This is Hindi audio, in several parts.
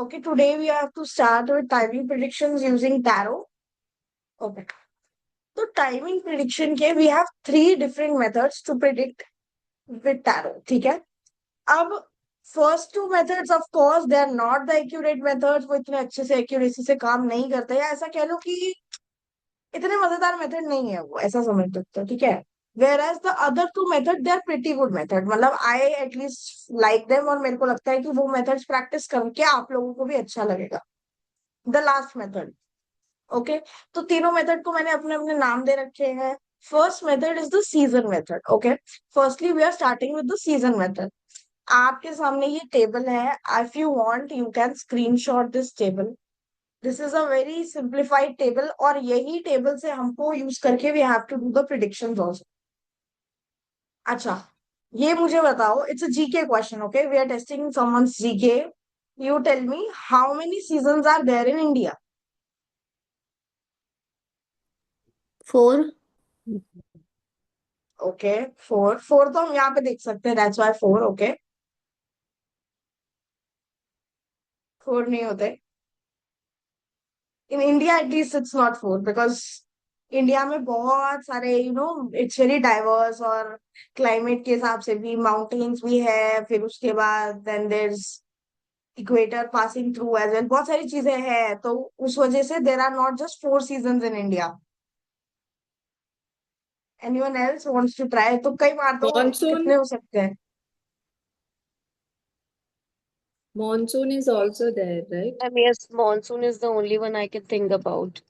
Okay, today we have to start with timing predictions using tarot. Okay. So timing prediction के we have three different methods to predict with tarot. ठीक है? अब first two methods of course they are not the accurate methods. वो इतने अच्छे से accuracy से काम नहीं करते या ऐसा कह लो कि इतने मजेदार मेथड नहीं है वो ऐसा समझ सकते हो ठीक है whereas the other two method they are pretty good method मतलब आई एटलीस्ट लाइक देम और मेरे को लगता है कि वो मेथड्स प्रैक्टिस करके आप लोगों को भी अच्छा लगेगा द लास्ट मेथड ओके तो तीनों मेथड को मैंने अपने अपने नाम दे रखे हैं first method is the season method okay firstly we are starting with the season method आपके सामने ये टेबल है if you want you can screenshot this table this is a very simplified table और यही टेबल से हमको यूज करके we have to do the predictions also अच्छा ये मुझे बताओ it's a GK question okay we are testing someone's GK you tell me how many seasons are there in India 4. Okay four four तो हम यहाँ पे देख सकते हैं that's why four okay four नहीं होते in India at least it's not four because India में बहुत सारे इट्स वेरी डाइवर्स और क्लाइमेट के हिसाब से भी माउंटेन्स भी है फिर उसके बाद then there equator passing through as well बहुत सारी चीजें हैं तो उस वजह से there are not just four season in India anyone else wants to try तो कई बार तो Monsoon. कितने हो सकते हैं Monsoon is also there, right? Yes, monsoon is the only one I can think about.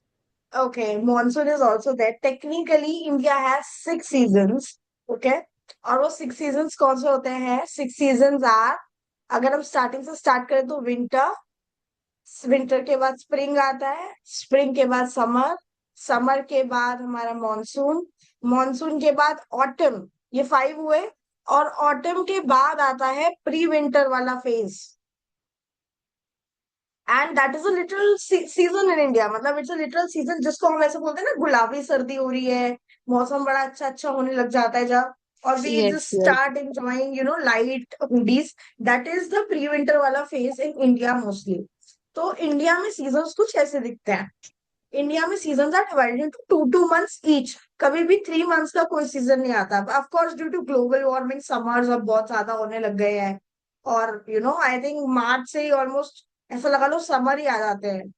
Okay monsoon is also there technically India has six seasons okay और वो सिक्स सीजन्स कौन से होते हैं सिक्स सीजन्स आर अगर हम स्टार्टिंग से स्टार्ट करें तो विंटर विंटर के बाद स्प्रिंग आता है स्प्रिंग के बाद समर समर के बाद हमारा मॉनसून मॉनसून के बाद ऑटम ये फाइव हुए और ऑटम के बाद आता है प्री विंटर वाला phase and that is a literal season in India मतलब इट्स अ लिटरल सीजन जिसको हम ऐसे बोलते हैं ना गुलाबी सर्दी हो रही है मौसम बड़ा अच्छा अच्छा होने लग जाता है जब और we Yes, just yes. Start enjoying light hoodies that is the pre winter वाला फेज इन इंडिया मोस्टली तो इंडिया में सीजन्स कुछ ऐसे दिखते हैं इंडिया में season are divided into two two months each कभी भी थ्री मंथ्स का कोई सीजन नहीं आता of course due to global warming summers अब बहुत ज्यादा होने लग गए हैं और आई थिंक मार्च से ही ऑलमोस्ट ऐसा लगा लो समर ही आ जाते हैं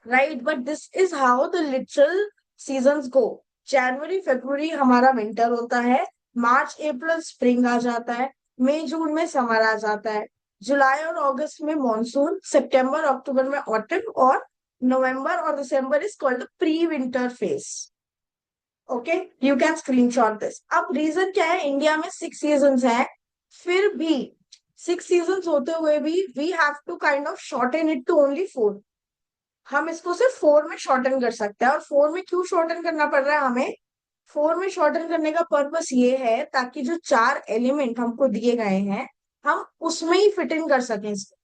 right but this is how the literal seasons go January February हमारा विंटर होता है मार्च अप्रैल स्प्रिंग आ जाता है मई जून में समर आ जाता है जुलाई और अगस्त में मॉनसून सितंबर अक्टूबर में ऑटम और नवंबर और दिसंबर is called pre winter phase okay you can screenshot this अब रीजन क्या है इंडिया में सिक्स सीजन्स है फिर भी सिक्स सीजन्स होते हुए भी we have to kind of shorten it to only four हम इसको सिर्फ फोर में शॉर्टन कर सकते हैं और फोर में क्यों शॉर्टन करना पड़ रहा है हमें फोर में शॉर्टन करने का पर्पस ये है ताकि जो चार एलिमेंट हमको दिए गए हैं हम उसमें ही फिट इन कर सकें इसको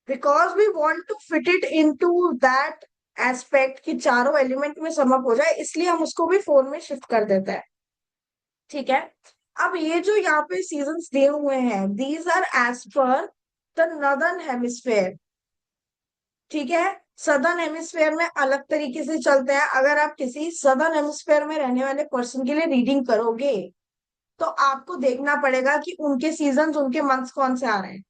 because we want to fit it into that aspect कि चारों एलिमेंट में समअप हो जाए इसलिए हम उसको भी फोर में शिफ्ट कर देते हैं ठीक है अब ये जो यहाँ पे सीजन्स दिए हुए हैं these are as per the northern hemisphere ठीक है सदर्न हेमिस्फेयर में अलग तरीके से चलते हैं अगर आप किसी सदर्न हेमिस्फेयर में रहने वाले पर्सन के लिए रीडिंग करोगे तो आपको देखना पड़ेगा कि उनके सीजन उनके मंथ्स कौन से आ रहे हैं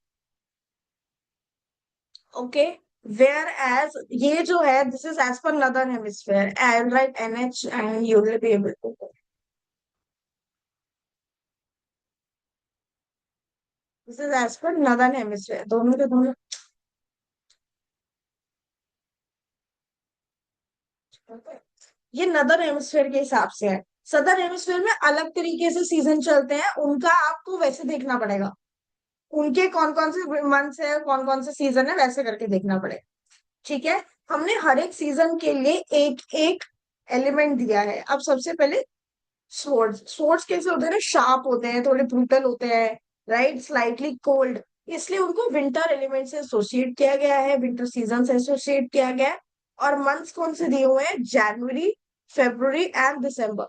ओके वेयर एज ये जो है this is as per northern hemisphere and right NH and you will be able to this is as per northern hemisphere दोनों के दोनों ये नदर्न हेमिस्फेयर के हिसाब से है सदर्न हेमिस्फेयर में अलग तरीके से सीजन चलते हैं उनका आपको वैसे देखना पड़ेगा उनके कौन कौन से मंथ्स है कौन कौन से सीजन है वैसे करके देखना पड़ेगा ठीक है हमने हर एक सीजन के लिए एक एक एलिमेंट दिया है अब सबसे पहले स्वर्ड्स स्वर्ड्स कैसे होते हैं ना शार्प होते हैं थोड़े ब्रूटल होते हैं राइट स्लाइटली कोल्ड इसलिए उनको विंटर एलिमेंट से एसोसिएट किया गया है विंटर सीजन से एसोसिएट किया गया है और मंथ्स कौन से दिए हुए हैं January February and December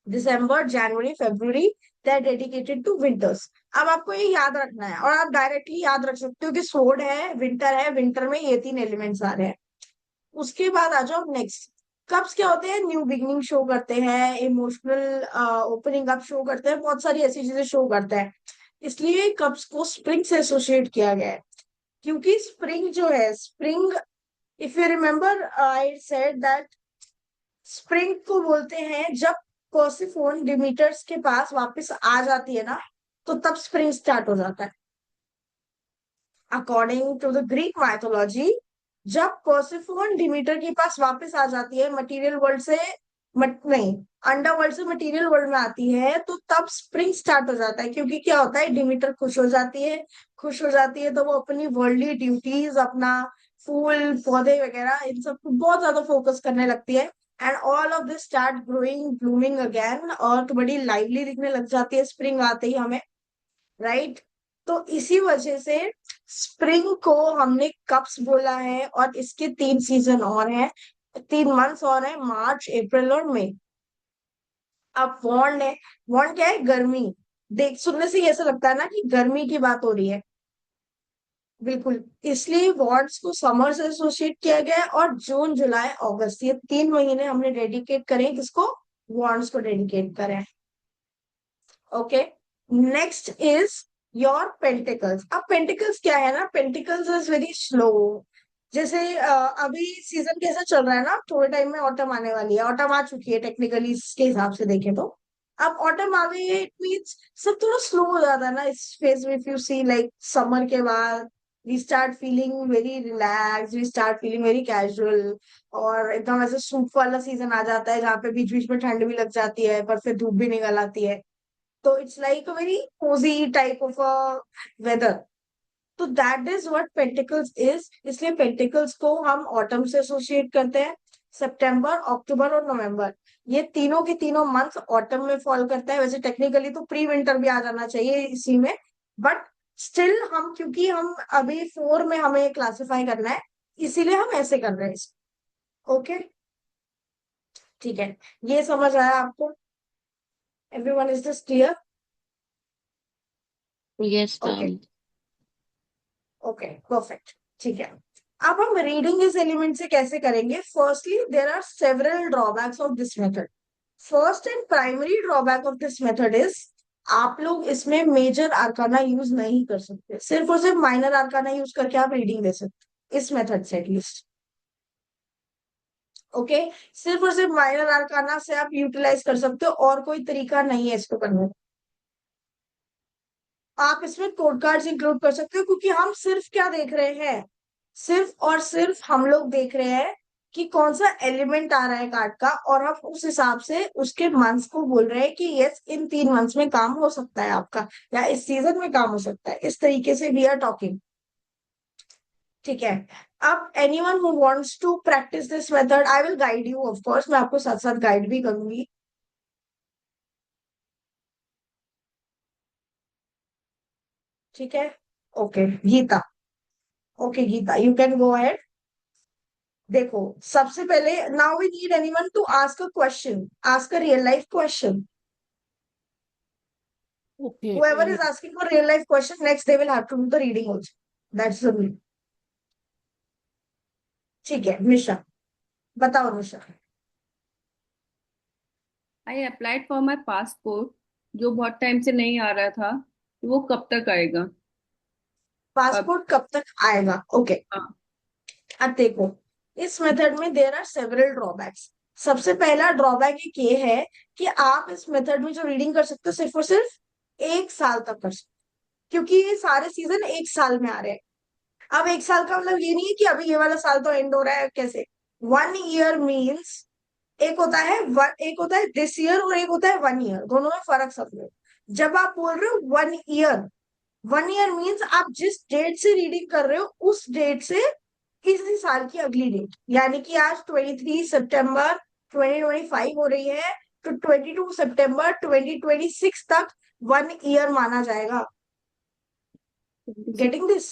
December January February they are dedicated to winters. अब आपको ये याद रखना है, और आप डायरेक्टली याद रख सकते हो कि सोड है, विंटर में ये तीन एलिमेंट्स आ रहे हैं। उसके बाद आ जाओ नेक्स्ट। कप्स क्या होते हैं? न्यू बिगनिंग शो करते हैं, इमोशनल ओपनिंग अप शो करते हैं, बहुत सारी ऐसी चीजें शो करते हैं। इसलिए कप्स को स्प्रिंग से एसोसिएट किया गया है, क्योंकि स्प्रिंग जो है, spring, if you remember I said that spring को बोलते हैं जब पर्सिफोन डिमीटर्स के पास वापस आ जाती है ना, तो तब स्प्रिंग स्टार्ट हो जाता है। According to the Greek mythology, जब पर्सिफोन डिमीटर के पास वापस आ जाती है मटेरियल वर्ल्ड से, नहीं, अंडरवर्ल्ड से मटेरियल वर्ल्ड में आती है, तो तब स्प्रिंग स्टार्ट हो जाता है। क्योंकि क्या होता है, डिमीटर खुश हो जाती है, खुश हो जाती है तो वो अपनी वर्ल्डली ड्यूटीज, अपना फूल पौधे वगैरह इन सब को बहुत ज्यादा फोकस करने लगती है। And all of this start growing blooming again, और तो बड़ी लाइवली दिखने लग जाती है स्प्रिंग आते ही हमें, राइट। तो इसी वजह से स्प्रिंग को हमने कप्स बोला है। और इसके तीन सीजन और हैं, 3 मंथ्स और हैं, मार्च, अप्रैल और मई। अब वॉन्ड है, वॉन्ड क्या है? गर्मी। देख, सुनने से ऐसा लगता है ना कि गर्मी की बात हो रही है, बिल्कुल। इसलिए वॉन्ड्स को समर से एसोसिएट किया गया है, और जून, जुलाई, अगस्त, ये 3 महीने हमने डेडिकेट करें, किसको? वॉन्ड्स को डेडिकेट करें। Okay, next is your pentacles. अब पेंटिकल्स क्या है ना, पेंटिकल्स इज वेरी स्लो। जैसे अभी सीजन कैसा चल रहा है ना, थोड़े टाइम में ऑटम आने वाली है, ऑटम आ चुकी है टेक्निकली इसके हिसाब से देखें तो। अब ऑटम आ गई है, इट मीन्स सब थोड़ा स्लो हो जाता है ना इस फेज में। If you see like summer के बाद we start feeling very relax, we start feeling very casual, और एकदम ऐसे सूप वाला सीजन आ जाता है, जहाँ पे बीच बीच में ठंड भी लग जाती है पर फिर धूप भी निकल आती है। तो it's like a very cozy type of a weather. तो that is what pentacles is. इसलिए पेंटिकल्स को हम ऑटम से एसोसिएट करते हैं। सितंबर, अक्टूबर और नवंबर, ये तीनों के तीनों मंथ ऑटम में फॉल करता है। वैसे टेक्निकली तो प्री विंटर भी आ जाना चाहिए इसी में, बट स्टिल हम, क्योंकि हम अभी 4 में हमें क्लासिफाई करना है, इसीलिए हम ऐसे कर रहे हैं इसको। ओके, ठीक है, ये समझ आया आपको? Everyone, is this clear? Yes, okay, ma'am. Okay, perfect, ठीक है। अब हम रीडिंग इस एलिमेंट से कैसे करेंगे? Firstly, there are several drawbacks of this method. First and primary drawback of this method is, आप लोग इसमें मेजर आर्काना यूज नहीं कर सकते, सिर्फ और सिर्फ माइनर आर्काना यूज करके आप रीडिंग दे सकते इस मेथड से, एटलीस्ट। ओके, सिर्फ और सिर्फ माइनर आर्काना से आप यूटिलाइज कर सकते हो, और कोई तरीका नहीं है इसको करने का। आप इसमें कोड कार्ड्स इंक्लूड कर सकते हो, क्योंकि हम सिर्फ क्या देख रहे हैं, सिर्फ और सिर्फ हम लोग देख रहे हैं कि कौन सा एलिमेंट आ रहा है कार्ड का, और हम उस हिसाब से उसके मंथ्स को बोल रहे हैं कि यस, इन 3 मंथ्स में काम हो सकता है आपका, या इस सीजन में काम हो सकता है। इस तरीके से वी आर टॉकिंग, ठीक है। अब anyone who wants to practice this method, I will guide you, of course मैं आपको साथ साथ गाइड भी करूंगी। ठीक है, okay Geeta, okay Geeta, you can go ahead. देखो, सबसे पहले, now we need anyone to ask a question, ask a real life question. Okay. Whoever is asking for real life question, next they will have to do the reading also. That's the rule. ठीक है, निशा, बताओ निशा। I applied for my passport जो बहुत टाइम से नहीं आ रहा था, तो वो कब तक आएगा? अब पासपोर्ट कब तक आएगा? ओके, हाँ। अब देखो, इस मेथड में देर आर सेवरल ड्रॉबैक्स। सबसे पहला ड्रॉबैक एक ये है कि आप इस मेथड में जो रीडिंग कर सकते हो, सिर्फ और सिर्फ 1 साल तक कर सकते हो, क्योंकि ये सारे सीजन 1 साल में आ रहे हैं। अब 1 साल का मतलब ये नहीं है कि अभी ये वाला साल तो एंड हो रहा है, कैसे? 1 ईयर मीन्स, एक होता है दिस ईयर, और एक होता है 1 ईयर, दोनों में फर्क समझो। जब आप बोल रहे हो 1 ईयर, 1 ईयर मीन्स आप जिस डेट से रीडिंग कर रहे हो, उस डेट से इसी साल की अगली डेट, यानी कि आज 23 सितंबर 2025 हो रही है, तो 22 सितंबर 2026 तक 1 ईयर माना जाएगा। Getting this?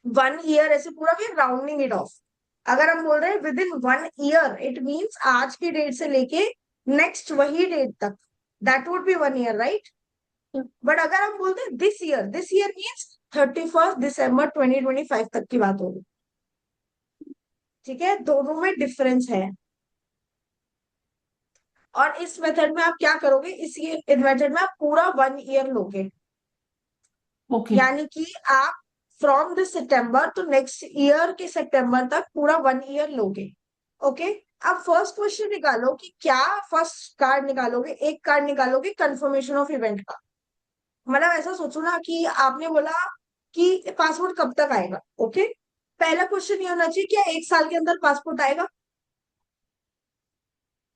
1 ईयर ऐसे पूरा फिर राउंडिंग इट ऑफ। अगर हम बोल रहे हैं with in 1 year, it means आज की डेट से लेके नेक्स्ट वही डेट तक, that would be 1 year, right? But अगर हम बोलते हैं दिस ईयर मीन्स 31 दिसंबर 2025 तक की बात होगी। ठीक है, दोनों में डिफरेंस है। और इस मेथड में आप क्या करोगे, इस मेथड में आप पूरा 1 ईयर लोगे। Okay. यानी कि आप फ्रॉम दिस सितंबर तो नेक्स्ट ईयर के सितंबर तक पूरा 1 ईयर लोगे। ओके, अब फर्स्ट क्वेश्चन निकालो कि क्या, फर्स्ट कार्ड निकालोगे, एक कार्ड निकालोगे कंफर्मेशन ऑफ इवेंट का। मतलब ऐसा सोचो ना कि आपने बोला कि पासपोर्ट कब तक आएगा। ओके, पहला क्वेश्चन ये होना चाहिए, क्या 1 साल के अंदर पासपोर्ट आएगा।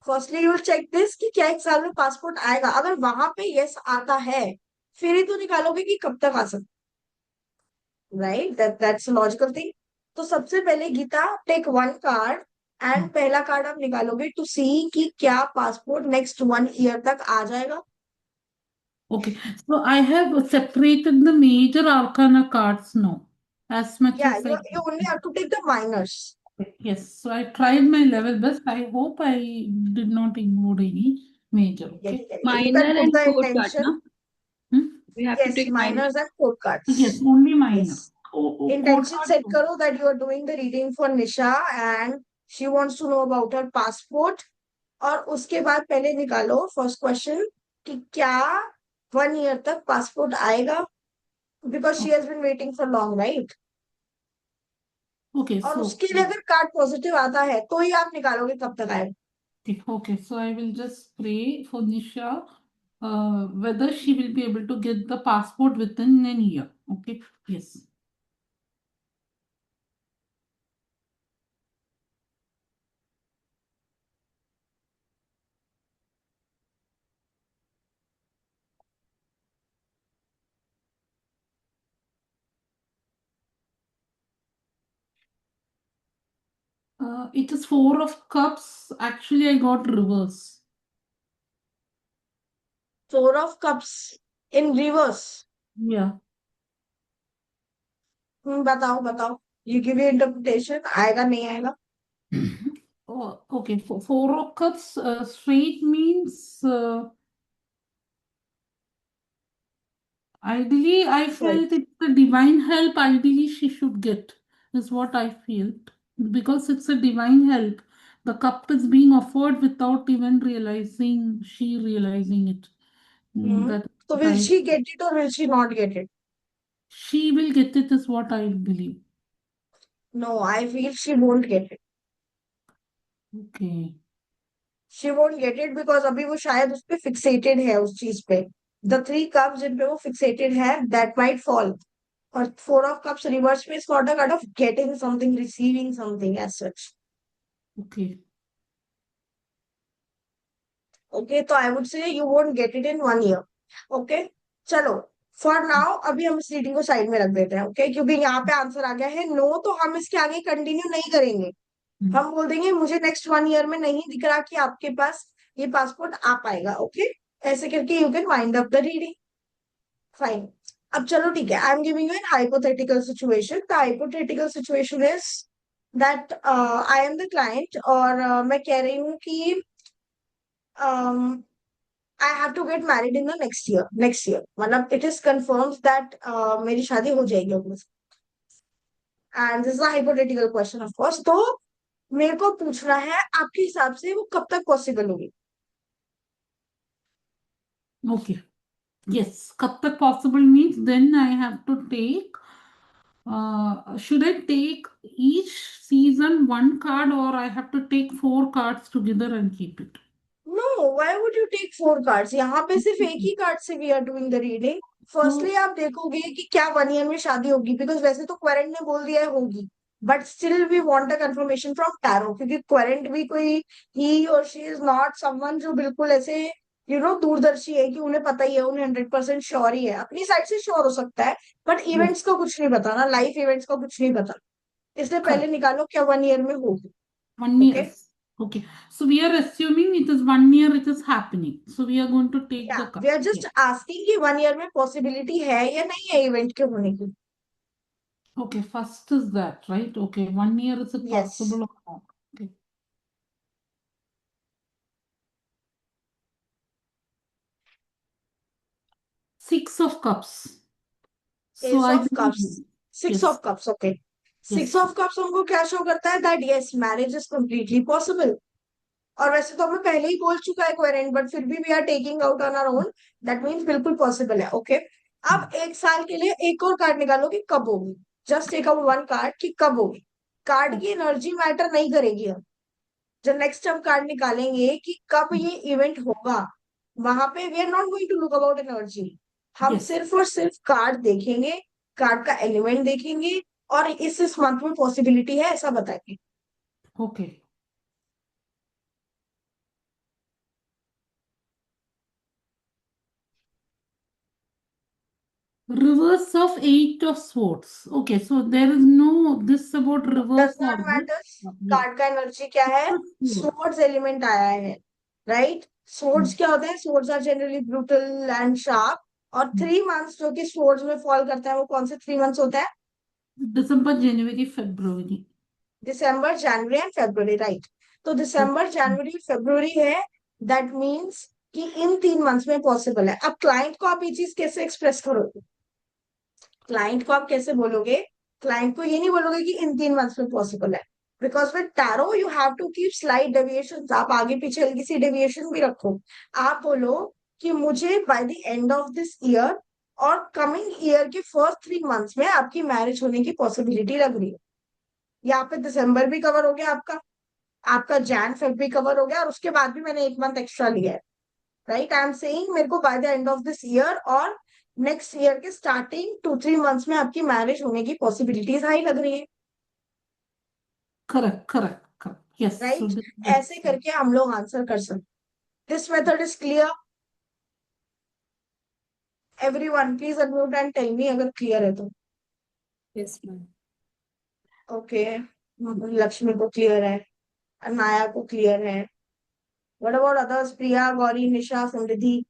Firstly you will check this कि क्या 1 साल में पासपोर्ट आएगा। अगर वहां पे यस आता है, फिर ही तो निकालोगे कि कब तक आ सकता। Right, that's logical thing. तो सबसे पहले Geeta, take one card and पहला कार्ड आप निकालोगे टू सी कि क्या पासपोर्ट नेक्स्ट 1 ईयर तक आ जाएगा। Okay. So I have separated the major arcana cards now, as much या as I you only have to take the minors. can. Yes. So I tried my level best. I hope I did not include any major. Okay. You can Minor put and the code card, intention. na? Hmm? We have to Yes, take minor. minors and code Yes, cards. only minor. Yes. Code Intention card. set करो that you are doing the reading for Nisha and she wants to know about her passport। और उसके बाद पहले निकालो फर्स्ट क्वेश्चन कि क्या 1 ईयर तक पासपोर्ट आएगा, because she has been waiting for long, right. Okay. और So. उसके लिए अगर कार्ड पॉजिटिव आता है तो ही आप निकालोगे कब तक आएगा। Okay, so I will just pray for Nisha, whether she will be able to get the passport within a year. Okay, yes. It is Four of Cups. Actually, I got reverse. 4 of Cups in reverse. Yeah. बताओ बताओ, यू गिव योर इंटरप्रिटेशन, आएगा नहीं आएगा। Oh, okay. Four of Cups straight means ideally, I felt it's the divine help. Ideally, she should get is what I feel because it's a divine help. The cup is being offered without even realizing it. That's तो what will I. She get it और will she not get it. She will get it is what I believe. No, I feel she won't get it. Okay. She won't get it because अभी वो शायद उस पे फिक्सेटेड है, उस चीज पे। द 3 कप्स जिन पे वो फिक्सेटेड है, दैट माइट फॉल। और 4 of Cups रिवर्स में is not a kind of getting something, receiving something as such. Okay. Okay, तो I would say you won't get it in 1 year. Okay, चलो फॉर नाउ अभी हम इस रीडिंग को साइड में रख देते हैं। ओके, क्योंकि यहाँ पे आंसर आ गया है नो, तो हम इसके आगे कंटिन्यू नहीं करेंगे। हम बोल देंगे मुझे नेक्स्ट 1 ईयर में नहीं दिख रहा कि आपके पास ये पासपोर्ट आ पाएगा। ओके, ऐसे करके you can wind up the reading. Fine. अब चलो ठीक है, I am giving you an hypothetical situation. The hypothetical situation is that I am the client और मैं कह रही हूँ कि I have to get married in the next year. Next year मतलब इट इज कंफर्म दैट मेरी शादी हो जाएगी उनमें। And this is a hypothetical question of course. तो मेरे को पूछना है आपके हिसाब से वो कब तक पॉसिबल होगी। Okay. Yes. Cup tak possible means then I have to take. Should I take each season one card or I have to take four cards together and keep it? No, why would you take 4 cards. यहाँ पे सिर्फ एक ही कार्ड से we are doing the reading. Firstly आप देखोगे कि क्या 1 ईयर में शादी होगी, बिकॉज वैसे तो क्वेरेंट ने बोल दिया है होगी, but still we want a confirmation from tarot, क्योंकि क्वेरेंट भी कोई, ही और शी इज नॉट समवन जो बिल्कुल ऐसे दूरदर्शी है कि उन्हें पता ही है, उन्हें 100% श्योर ही है। अपनी साइड से श्योर हो सकता है, बट Yes. इवेंट्स का कुछ नहीं पता ना, लाइफ इवेंट्स का कुछ नहीं पता। इसलिए पहले Correct. निकालो क्या 1 ईयर में होगी। 1 year. Okay, Okay. So we are assuming it is 1 year it is happening. So we are going to take या the we card. Are just Yes. Asking कि 1 ईयर में पॉसिबिलिटी है या नहीं है इवेंट के होने की। Okay. First is that, right? Okay. 1 year is it yes, possible or not? Okay. 6 of cups. So Ace I of believe cups, you. six Yes, of cups, okay. yes, six of cups हमको क्या शो करता है? That yes, marriage is completely possible. और वैसे तो हमें पहले ही बोल चुका है कोहेरेंट, बट फिर भी we are taking out on our own. That means बिल्कुल पॉसिबल है, ओके। अब एक साल के लिए एक और कार्ड निकालो कि कब होगी। Just take out one card कि कब होगी। कार्ड की एनर्जी मैटर नहीं करेगी। अब जब नेक्स्ट हम कार्ड निकालेंगे कि कब ये इवेंट होगा, वहां पे we are not going to look about energy. हम yes. सिर्फ और सिर्फ कार्ड देखेंगे, कार्ड का एलिमेंट देखेंगे, और इस मंथ में पॉसिबिलिटी है ऐसा बताएंगे। Okay. Reverse of 8 of swords. Okay, so there is no this about does reverse not order. Matters. Yes. Card का एनर्जी क्या है? Sword. सोर्ड्स एलिमेंट आया है, राइट। सोर्ड्स क्या होते हैं? Swords are generally brutal and sharp. और 3 मंथ्स जो कि सोर्ड्स में फॉल करता है, वो कौन से 3 मंथ्स होता है? December, January, February. December, January and February, right. तो Yes. दिसंबर, जनवरी, फेब्रुवरी है। दैट मीन्स कि इन 3 मंथ्स में पॉसिबल है। अब क्लाइंट को आप ये चीज कैसे एक्सप्रेस करोगे? क्लाइंट को आप कैसे बोलोगे? क्लाइंट को ये नहीं बोलोगे कि इन 3 मंथ्स में पॉसिबल है, because with tarot you have to keep slight deviation. आप आगे पीछे हल्की सी डेविएशन भी रखो। आप बोलो कि मुझे by the end of this year और कमिंग ईयर के फर्स्ट 3 मंथ्स में आपकी मैरिज होने की पॉसिबिलिटी लग रही है। यहाँ पे दिसंबर भी कवर हो गया आपका, आपका जैन फेब भी कवर हो गया, और उसके बाद भी मैंने 1 मंथ एक्स्ट्रा लिया है, राइट। आई एम सेइंग मेरे को by the end of this year और नेक्स्ट ईयर के स्टार्टिंग 2-3 मंथ्स में आपकी मैरिज होने की पॉसिबिलिटीज हाई लग रही है, Correct, correct, correct. Yes. So right. that's ऐसे करके हम लोग आंसर कर सकते। This method is clear? Everyone please unmute and tell me अगर क्लियर है तो। Yes ma'am. ओके, लक्ष्मी को क्लियर है, अनाया को क्लियर है। What about others? Priya, Gauri, Nisha, Samriddhi?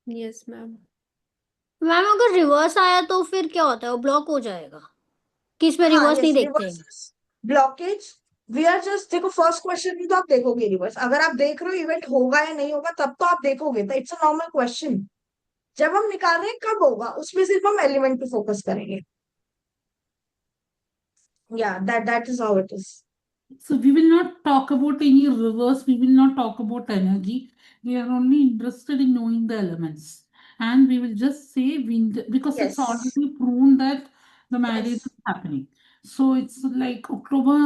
Yes ma'am. Ma'am अगर रिवर्स आया तो फिर क्या होता है, वो ब्लॉक हो जाएगा कि इसमें हाँ, रिवर्स नहीं यस, देखते हैं? Reverse blockage. We are just, देखो फर्स्ट क्वेश्चन में तो आप देखोगे रिवर्स। अगर आप देख रहे हो इवेंट होगा या नहीं होगा, तब तो आप देखोगे, तो इट्स अ नॉर्मल क्वेश्चन। जब हम निकाल रहे हैं कब होगा, उसमें सिर्फ हम एलिमेंट पे फोकस करेंगे। या that is how it is. So we will not talk about any reverse. We will not talk about energy. We are only interested in knowing the elements, and we will just say wind because it's yes, already proven that the marriage yes, is happening. So it's like October,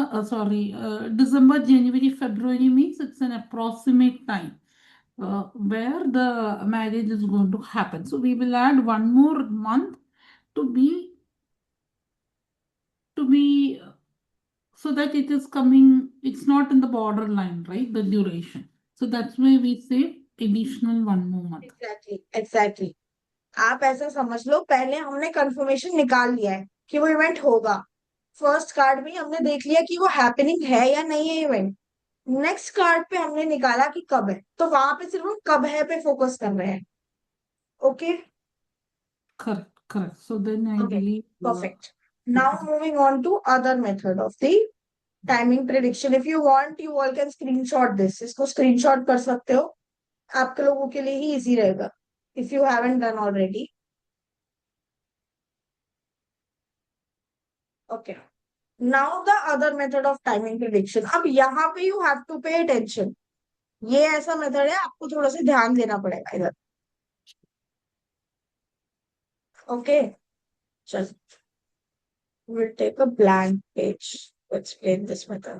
December, January, February means it's an approximate time where the marriage is going to happen. So we will add one more month to be so that it is coming, it's not in the borderline, right? The duration. So that's why we say additional one more month. Exactly, exactly. आप ऐसा समझ लो, पहले हमने कंफर्मेशन निकाल लिया है कि वो इवेंट होगा। फर्स्ट कार्ड में हमने देख लिया कि वो हैपनिंग है या नहीं है इवेंट। नेक्स्ट कार्ड पे हमने निकाला कि कब है, तो वहां पे सिर्फ हम कब है पे फोकस कर रहे हैं। Okay, Correct, correct. So then I okay, believe perfect. Now moving on to other method of the timing prediction. If you want you all can screenshot this, इसको स्क्रीनशॉट कर सकते हो, आपके लोगों के लिए ही इजी रहेगा if you haven't done already. Okay, now the other method of timing prediction. अब यहाँ पे you have to pay attention. ये ऐसा मेथड है, आपको थोड़ा सा ध्यान देना पड़ेगा इधर। ओके, चल, we'll take a blank page to explain this method.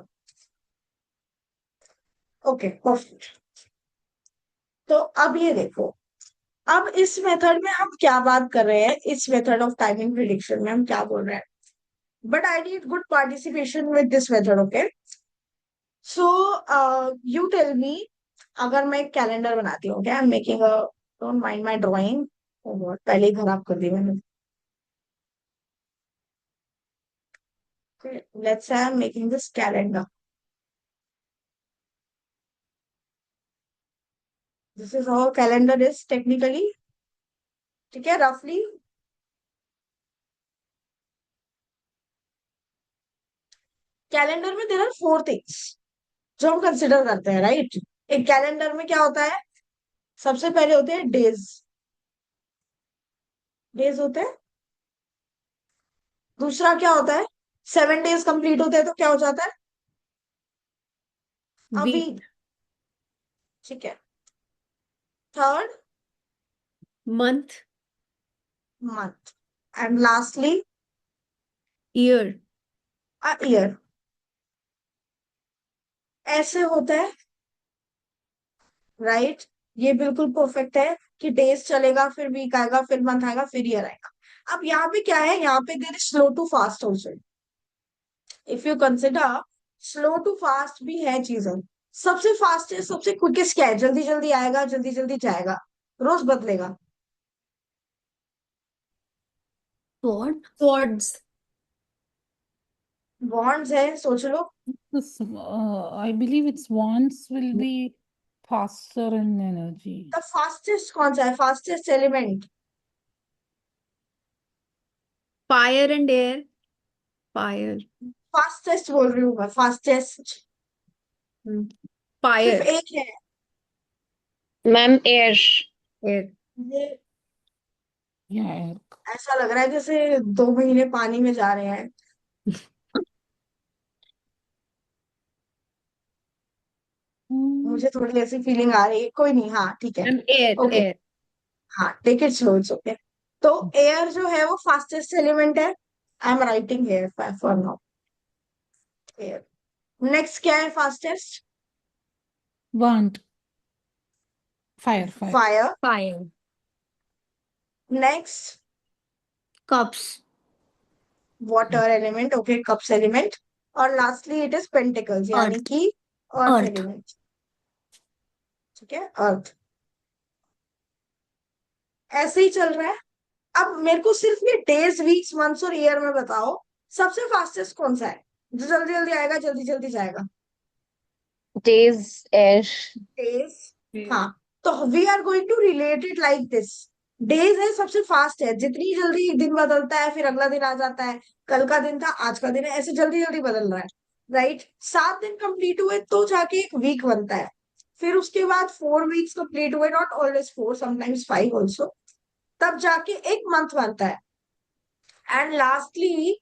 Okay, perfect. तो अब ये देखो, अब इस मेथड में हम क्या बात कर रहे हैं? इस मेथड ऑफ टाइमिंग प्रिडिक्शन में हम क्या बोल रहे हैं? But I need good participation with this method, okay. So you tell me, अगर मैं एक कैलेंडर बनाती हूँ, क्या I am making a, don't mind my drawing, पहले ही खराब कर दी मैंने। Let's say I am making this calendar. This is how calendar is technically, ठीक है, रफली। कैलेंडर में देयर आर 4 थिंग्स जो हम कंसिडर करते हैं, राइट। एक कैलेंडर में क्या होता है? सबसे पहले होते हैं डेज, डेज होते हैं। दूसरा क्या होता है, 7 days कंप्लीट होते हैं तो क्या हो जाता है, अ वीक, वीक। ठीक है। Third, month, month. And lastly year. A year. ऐसे होता है, राइट। ये बिल्कुल परफेक्ट है कि डेज चलेगा, फिर वीक आएगा, फिर मंथ आएगा, फिर ईयर आएगा। अब यहाँ पे क्या है, यहाँ पे there is slow to fast also. If you consider, slow to fast भी है चीजें। सबसे फास्ट है, सबसे क्विकेस्ट क्या है, जल्दी जल्दी आएगा, जल्दी जल्दी जाएगा, रोज बदलेगा। व्हाट? वर्ड्स। बॉन्ड्स है, सोच लो। This, I believe its wants will be faster in energy. The fastest कौन सा है, fastest element? Fire and air. Fire. Fastest बोल रही हूँ मैं, फास्टेस्ट। सिर्फ फायर। एक है मैम एयर। एयर। ये। Yeah. ऐसा लग रहा है जैसे 2 महीने पानी में जा रहे हैं। मुझे थोड़ी ऐसी फीलिंग आ रही है, कोई नहीं, हाँ ठीक है। Ma'am air, okay, air. हाँ take it slow, it's okay. तो एयर जो है वो फास्टेस्ट एलिमेंट है। I am writing here for now, air. Next क्या है fastest? Want. Fire. Fire. Fire. Next cups. Water element, okay, cups element. और लास्टली इट इज पेंटिकल्स, यानी अर्थ। कि अर्थ अर्थ। एलिमेंट। ठीक है, अर्थ। ऐसे ही चल रहा है। अब मेरे को सिर्फ ये डेज, वीक्स, मंथ्स और ईयर में बताओ, सबसे फास्टेस्ट कौन सा है, जो जल्दी जल्दी आएगा, जल्दी जल्दी जाएगा? Days, year. डेज। हाँ, तो we are going to relate it like this. Days है सबसे फास्ट है, जितनी जल्दी दिन बदलता है, फिर अगला दिन आ जाता है। कल का दिन था, आज का दिन है, ऐसे जल्दी जल्दी बदल रहा है, राइट। 7 दिन कंप्लीट हुए तो जाके एक वीक बनता है। फिर उसके बाद 4 weeks कंप्लीट हुए, नॉट ऑलवेज 4, समटाइम्स 5 ऑल्सो, तब जाके एक मंथ बनता है। एंड लास्टली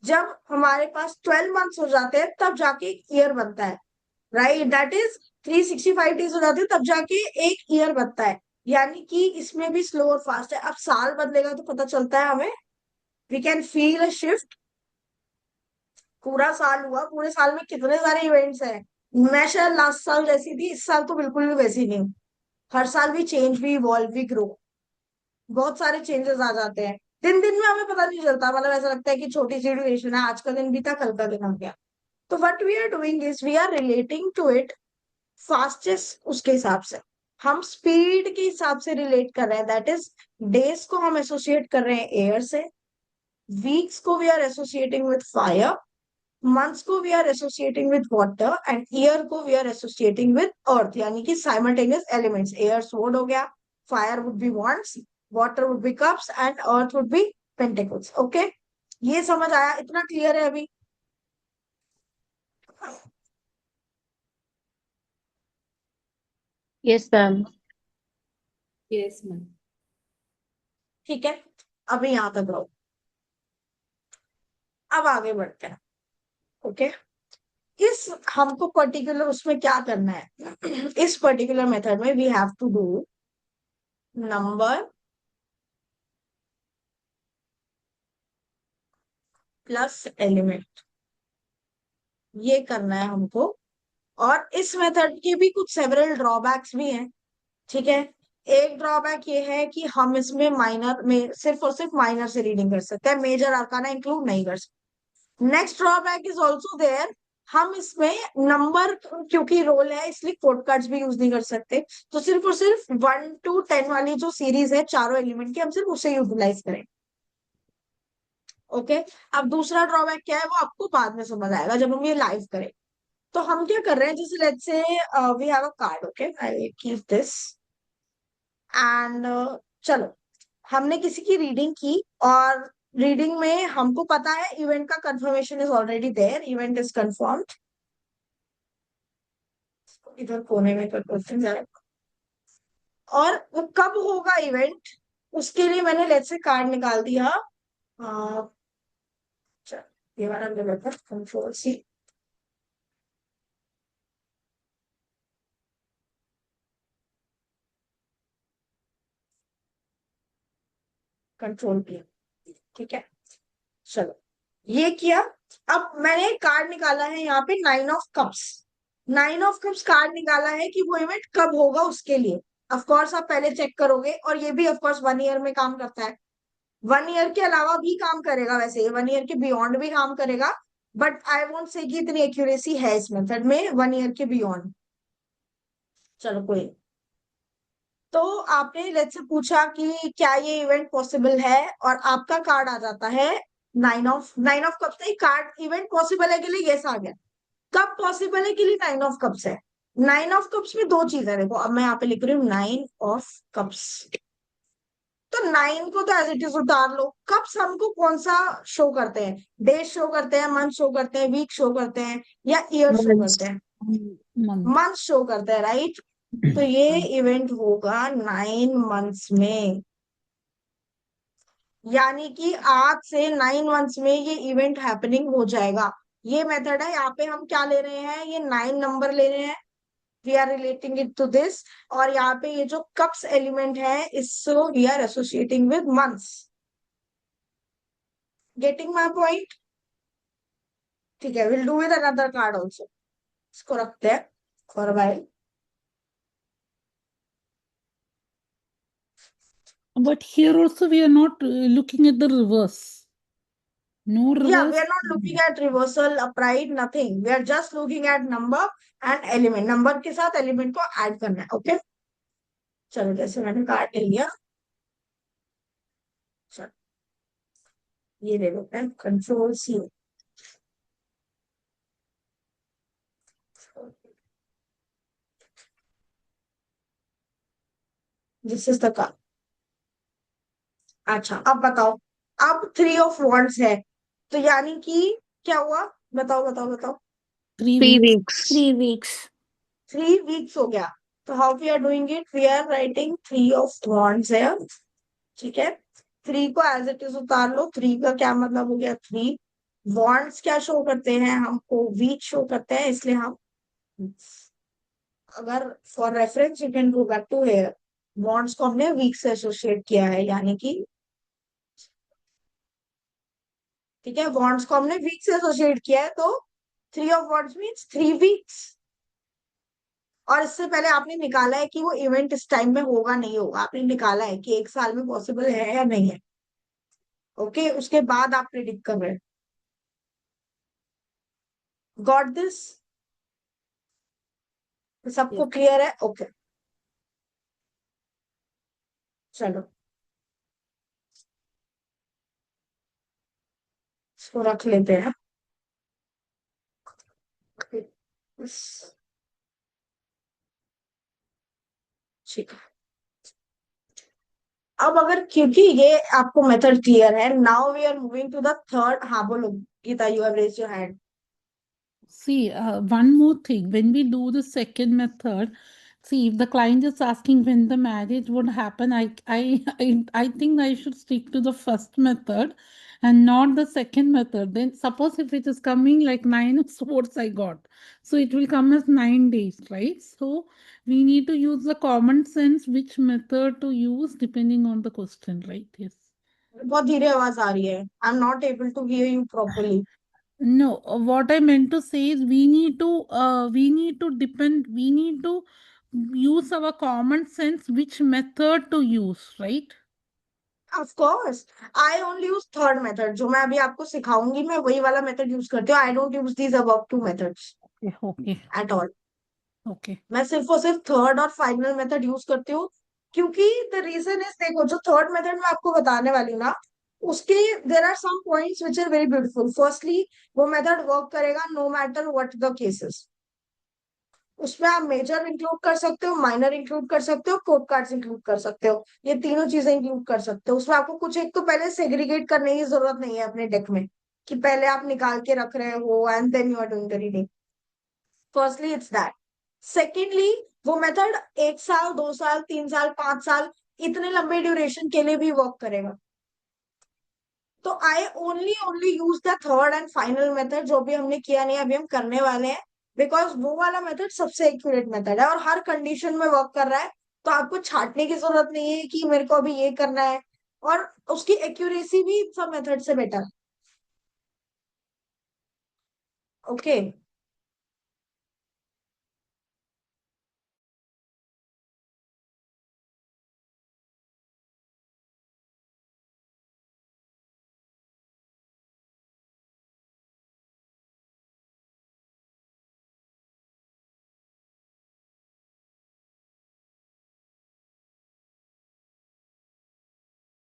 जब हमारे पास 12 months हो जाते हैं, तब जाके एक ईयर बनता है, राइट। दैट इज 365 days हो जाते हैं, तब जाके एक ईयर बनता है। यानी कि इसमें भी स्लो और फास्ट है। अब साल बदलेगा तो पता चलता है हमें, we can feel a shift. पूरा साल हुआ, पूरे साल में कितने सारे इवेंट्स हैं। मैं शायद लास्ट साल जैसी थी, इस साल तो बिल्कुल भी वैसी नहीं हूँ। हर साल भी चेंज, भी इवॉल्व, भी ग्रो, बहुत सारे चेंजेस आ जाते हैं। दिन दिन में हमें पता नहीं चलता, मतलब ऐसा लगता है कि छोटी सी ड्यूरेशन है, आज का दिन बीता, कल का दिन आ गया। तो what we are doing is we are relating to it fastest, उसके हिसाब से हम स्पीड के हिसाब से रिलेट कर रहे हैं। दैट इज, डेज को हम एसोसिएट कर रहे हैं एयर से, वीक्स को we are associating with fire, months को we are associating with water, and year को we are associating with earth, यानी कि साइमल्टेनियस एलिमेंट्स। एयर स्वॉर्ड हो गया, fire would be wands, water would be cups, and earth would be pentacles. Okay, ये समझ आया? इतना क्लियर है अभी? Yes ma'am. Yes ma'am. ठीक है, अभी यहां तक रहो। अब आगे बढ़ते हैं। ओके, इस हमको पर्टिकुलर उसमें क्या करना है, इस पर्टिकुलर मेथड में we have to do number plus element, ये करना है हमको। और इस मेथड के भी कुछ सेवरल ड्रॉबैक्स भी हैं, ठीक है। एक ड्रॉबैक ये है कि हम इसमें माइनर में सिर्फ और सिर्फ माइनर से रीडिंग कर सकते हैं, मेजर आर्काना इंक्लूड नहीं कर सकते। Next drawback is also there, हम इसमें नंबर क्योंकि रोल है, इसलिए कोड कार्ड्स भी यूज नहीं कर सकते। तो सिर्फ और सिर्फ 1 to 10 वाली जो सीरीज है चारों एलिमेंट की, हम सिर्फ उसे यूटिलाइज करें। ओके, अब दूसरा ड्रॉबैक क्या है वो आपको बाद में समझ आएगा जब हम ये लाइव करें। तो हम क्या कर रहे हैं, जैसे let's say we have a card, okay, I keep this and चलो, हमने किसी की रीडिंग की, और रीडिंग में हमको पता है इवेंट का confirmation is already there, event is confirmed. इधर कोने में कर क्वेश्चन जाएगा। और वो कब होगा इवेंट, उसके लिए मैंने लेट्स से कार्ड निकाल दिया। चल, ये वाला ले लेते हैं, कंट्रोल सी। कंट्रोल पी, ठीक है। चलो, ये किया। अब मैंने कार्ड निकाला है यहाँ पे 9 of cups. 9 of cups card निकाला है कि वो इवेंट कब होगा उसके लिए। ऑफ कोर्स आप पहले चेक करोगे, और ये भी ऑफ कोर्स 1 ईयर में काम करता है। 1 ईयर के अलावा भी काम करेगा, वैसे ये 1 ईयर के बियॉन्ड भी काम करेगा, बट आई वोंट से कि इतनी एक्यूरेसी है इस मेथड में 1 ईयर के बियॉन्ड। चलो कोई नहीं। तो आपने लेट्स से पूछा कि क्या ये इवेंट पॉसिबल है, और आपका कार्ड आ जाता है 9 ऑफ कप्स। नहीं, कार्ड इवेंट पॉसिबल है के लिए यस आ गया। कब पॉसिबल है के लिए 9 ऑफ कप्स है। 9 ऑफ कप्स में 2 चीजें हैं, देखो अब मैं यहाँ पे लिख रही हूँ 9 ऑफ कप्स। तो 9 को तो एज इट इज उतार लो। कप्स हमको कौन सा शो करते हैं, डेज शो करते हैं, मंथ शो करते हैं, वीक शो करते हैं, या ईयर शो months. करते हैं। month. मंथ शो करते हैं, राइट। तो ये इवेंट होगा 9 मंथ्स में, यानी कि आज से 9 मंथ्स में ये इवेंट हैपनिंग हो जाएगा। ये मेथड है। यहाँ पे हम क्या ले रहे हैं, ये 9 नंबर ले रहे हैं, we are relating it to this. और यहाँ पे ये जो कप्स एलिमेंट है, इसको we are associating with months. Getting my point? ठीक है, will do with another card also. इसको रखते हैं for while. But here also we are not looking at the reverse. No Yeah, reverse. we are not looking at reversal, upright, nothing. We are just looking at number and element. Number के साथ एलिमेंट को ऐड करना है, ओके। चलो, जैसे मैंने कार्ड ले लिया, चलो ये ले लेते हैं, control C. This is the card. अच्छा, अब बताओ। अब 3 ऑफ वॉन्ड्स है, तो यानी कि क्या हुआ, बताओ बताओ बताओ। 3 3 weeks. weeks. 3 weeks. 3 वीक्स हो गया। तो how we are doing it, we are writing 3 of wands है, ठीक है। 3 को एज इट इज उतार लो। 3 का क्या मतलब हो गया, 3। वॉन्ड्स क्या शो करते हैं हमको, वीक शो करते हैं, इसलिए हम, अगर for reference you can go back to here, wands को हमने वीक से एसोसिएट किया है, यानी कि, ठीक है, वॉन्ड्स को हमने वीक से एसोसिएट किया है, तो 3 ऑफ वॉन्ड्स मीन्स 3 वीक्स। और इससे पहले आपने निकाला है कि वो इवेंट इस टाइम में होगा नहीं होगा, आपने निकाला है कि 1 साल में पॉसिबल है या नहीं है, ओके। उसके बाद आप प्रिडिक्ट कर रहे हैं। Got this? सबको क्लियर है, ओके। चलो, इसको रख लेते हैं। ठीक है। अब अगर, क्योंकि ये आपको मेथड क्लियर है, now we are moving to the third. हाँ बोलो Gita, you have raised your hand. See, one more thing. When we do the second method, see if the client is asking when the marriage would happen, I think I should stick to the first method and not the second method. Then suppose if it is coming like 9 of swords I got, so it will come as 9 days, right? So we need to use the common sense which method to use depending on the question, right? Yes. बहुत धीरे आवाज आ रही है, I am not able to hear you properly. No, what I meant to say is we need to use our common sense which method to use, right? Of course, I only use third method. जो मैं अभी आपको सिखाऊंगी, मैं वही वाला मेथड यूज करती हूँ। I don't use these above 2 methods Okay, at all. okay. मैं सिर्फ और सिर्फ थर्ड और फाइनल मेथड यूज करती हूँ, क्योंकि द रीजन इज, देखो जो थर्ड मेथड मैं आपको बताने वाली हूँ ना, उसके there are some points which are very beautiful. Firstly, वो मेथड वर्क करेगा no matter what the cases. उसमें आप मेजर इंक्लूड कर सकते हो, माइनर इंक्लूड कर सकते हो, कोड कार्ड्स इंक्लूड कर सकते हो, ये तीनों चीजें इंक्लूड कर सकते हो। उसमें आपको कुछ एक तो पहले सेग्रीगेट करने की जरूरत नहीं है अपने डेक में, कि पहले आप निकाल के रख रहे हो and then you are doing the reading. Firstly it's that. Secondly, वो मेथड 1 साल, 2 साल, 3 साल, 5 साल इतने लंबे ड्यूरेशन के लिए भी वर्क करेगा। तो I only use the third and final method, जो भी हमने किया नहीं अभी हम करने वाले हैं, बिकॉज वो वाला मेथड सबसे एक्यूरेट मेथड है और हर कंडीशन में वर्क कर रहा है। तो आपको छाटने की जरूरत नहीं है कि मेरे को अभी ये करना है, और उसकी एक्यूरेसी भी सब मेथड से बेटर। ओके